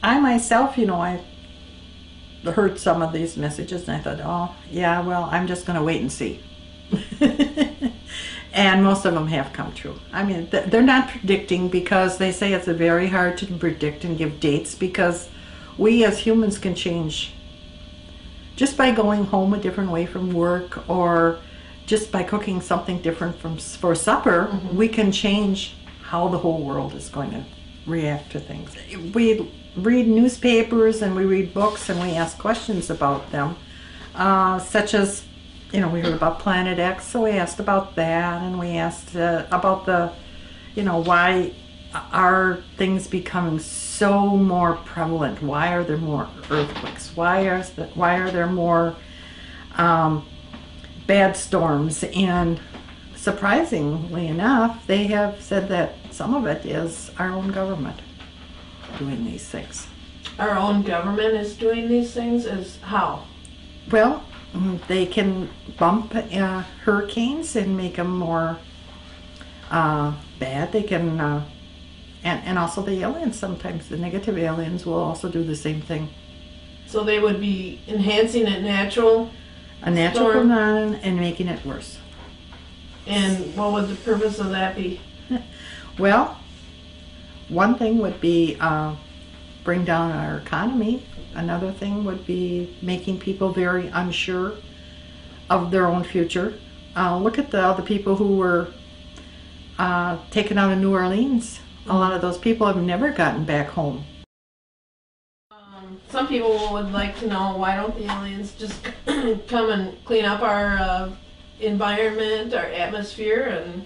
I myself, I heard some of these messages and I thought, oh, yeah, well, I'm just going to wait and see. And most of them have come true. I mean, they're not predicting, because they say it's very hard to predict and give dates, because we as humans can change just by going home a different way from work, or just by cooking something different for supper. Mm-hmm. We can change how the whole world is going to react to things. We read newspapers and we read books and we ask questions about them, such as, we heard about Planet X, so we asked about that, and we asked about the, why are things becoming so more prevalent? Why are there more earthquakes? Why are there more bad storms? And surprisingly enough, they have said that some of it is our own government doing these things. Our own government is doing these things? As how? Well, they can bump hurricanes and make them more bad. They can, and also the aliens sometimes, the negative aliens will also do the same thing. So they would be enhancing a natural phenomenon and making it worse. And what would the purpose of that be? Well, one thing would be bring down our economy. Another thing would be making people very unsure of their own future. Look at the people who were taken out of New Orleans. A lot of those people have never gotten back home. Some people would like to know, why don't the aliens just come and clean up our environment, our atmosphere, and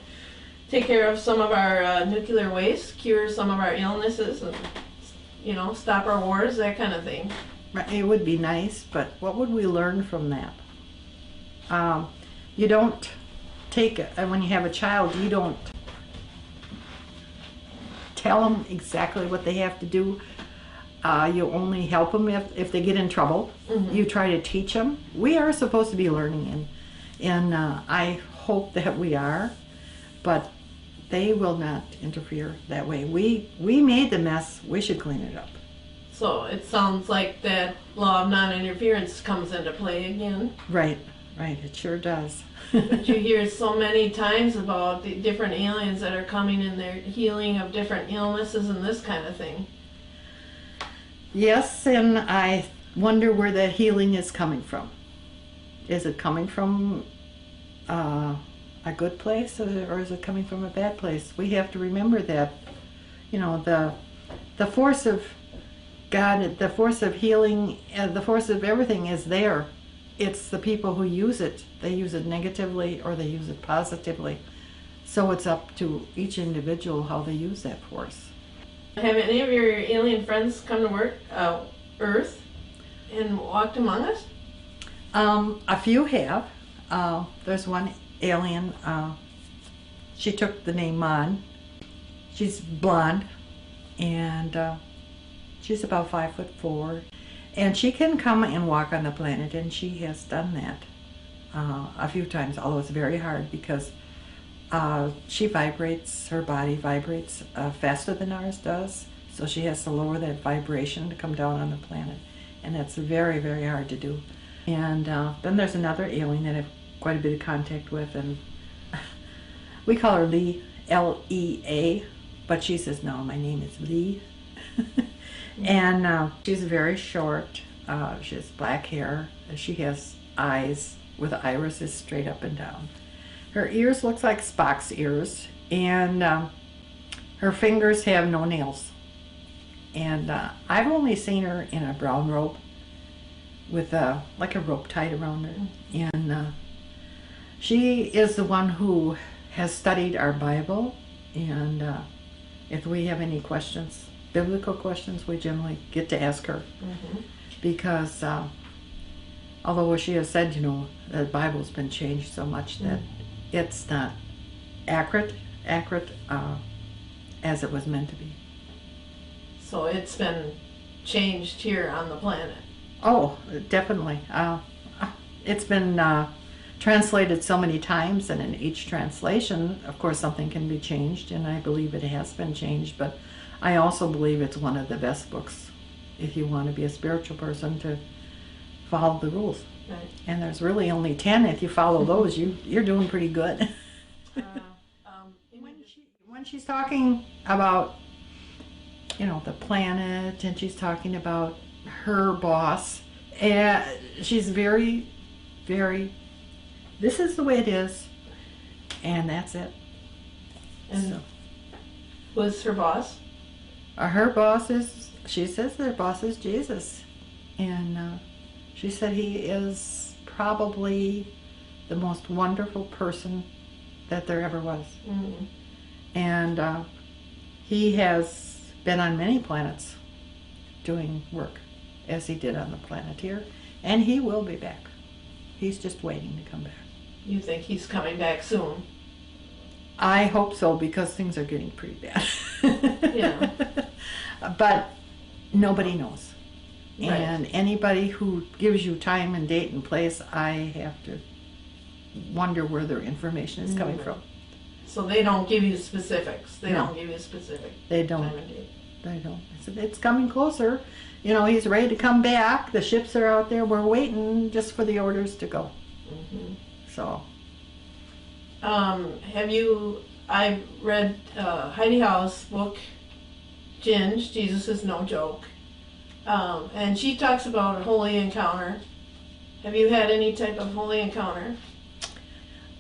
take care of some of our nuclear waste, cure some of our illnesses, and stop our wars, that kind of thing. It would be nice, but what would we learn from that? You don't when you have a child, you don't tell them exactly what they have to do. You only help them if they get in trouble. Mm-hmm. You try to teach them. We are supposed to be learning, and I hope that we are, but they will not interfere that way. We made the mess. We should clean it up. So it sounds like that law of non-interference comes into play again. Right. It sure does. But you hear so many times about the different aliens that are coming in their healing of different illnesses and this kind of thing. Yes, and I wonder where the healing is coming from. Is it coming from a good place, or is it coming from a bad place? We have to remember that, the force of God, the force of healing, the force of everything is there. It's the people who use it. They use it negatively or they use it positively. So it's up to each individual how they use that force. Have any of your alien friends come to Earth and walked among us? A few have. There's one alien, she took the name Mon. She's blonde, and she's about 5'4", and she can come and walk on the planet, and she has done that a few times, although it's very hard because her body vibrates faster than ours does, so she has to lower that vibration to come down on the planet, and that's very, very hard to do. And then there's another alien that I have quite a bit of contact with, and we call her Lee, L-E-A, but she says, no, my name is Lee. And she's very short. She has black hair. She has eyes with irises straight up and down. Her ears look like Spock's ears, and her fingers have no nails. And I've only seen her in a brown robe with like a rope tied around her. And she is the one who has studied our Bible, and if we have any questions, biblical questions, we generally get to ask her. Mm-hmm. Because although she has said, the Bible's been changed so much that it's not accurate as it was meant to be. So it's been changed here on the planet. Oh, definitely. It's been translated so many times, and in each translation, of course, something can be changed, and I believe it has been changed, but I also believe it's one of the best books if you want to be a spiritual person, to follow the rules. Right. And there's really only 10. If you follow those, you're doing pretty good. When she's talking about, the planet, and she's talking about her boss, she's very, very, this is the way it is, and that's it. And who's her boss? Her boss is, she says their boss is Jesus. And she said he is probably the most wonderful person that there ever was. Mm-hmm. And he has been on many planets doing work, as he did on the planet here. And he will be back. He's just waiting to come back. You think he's coming back soon? I hope so, because things are getting pretty bad. Yeah. But nobody knows. Right. And anybody who gives you time and date and place, I have to wonder where their information is coming from. So they don't give you specifics. They No. don't give you specific They time don't. and date. They don't. I said, it's coming closer. He's ready to come back. The ships are out there. We're waiting just for the orders to go. Mm-hmm. So. I've read Heidi Howell's book, Ginge, Jesus is No Joke. And she talks about a holy encounter. Have you had any type of holy encounter?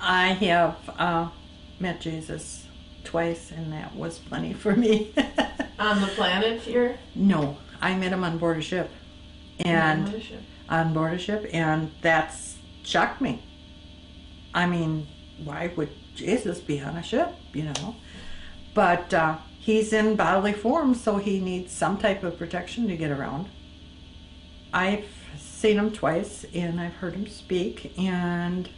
I have met Jesus twice, and that was plenty for me. On the planet here? No, I met him on board a ship. And on board a ship, and that's shocked me. I mean, why would Jesus be on a ship, But he's in bodily form, so he needs some type of protection to get around. I've seen him twice, and I've heard him speak, and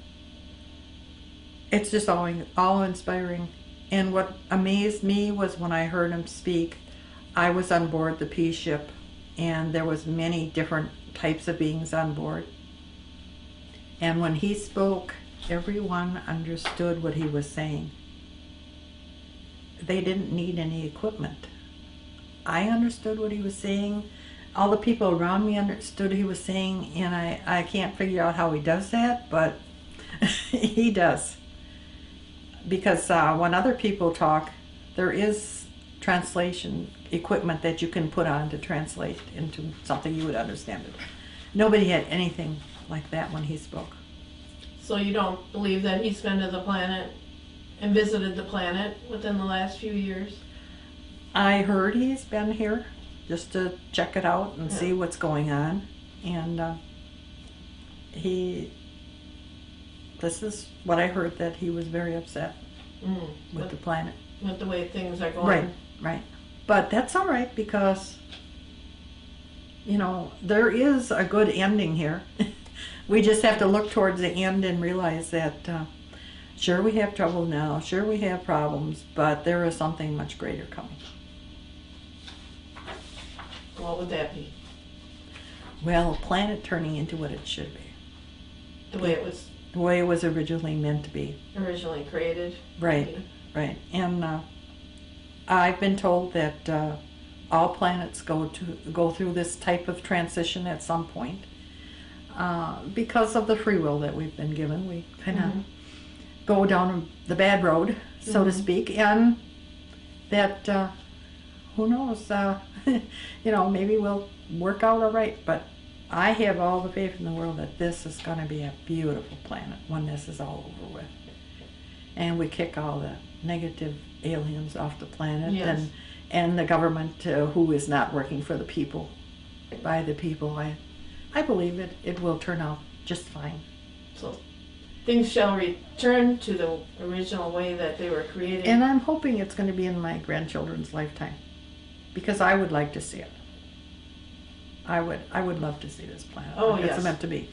it's just all inspiring. And what amazed me was when I heard him speak, I was on board the Peace ship, and there was many different types of beings on board. And when he spoke, everyone understood what he was saying. They didn't need any equipment. I understood what he was saying. All the people around me understood what he was saying, and I can't figure out how he does that, but he does. Because when other people talk, there is translation equipment that you can put on to translate into something you would understand it. Nobody had anything like that when he spoke. So you don't believe that he's been to the planet and visited the planet within the last few years? I heard he's been here just to check it out and see what's going on. And this is what I heard, that he was very upset with the planet. With the way things are going. Right. But that's all right, because, there is a good ending here. We just have to look towards the end and realize that, sure, we have trouble now, sure, we have problems, but there is something much greater coming. What would that be? Well, a planet turning into what it should be. The way it was The way it was originally meant to be. originally created? Right, maybe? right. And I've been told that all planets go through this type of transition at some point. Because of the free will that we've been given, we kind of go down the bad road, so to speak, and that, who knows, maybe we'll work out all right, but I have all the faith in the world that this is going to be a beautiful planet when this is all over with. And we kick all the negative aliens off the planet, Yes. and the government who is not working for the people, by the people. I believe it will turn out just fine. So things shall return to the original way that they were created. And I'm hoping it's going to be in my grandchildren's lifetime, because I would like to see it. I would love to see this planet. Oh, It's yes. meant to be.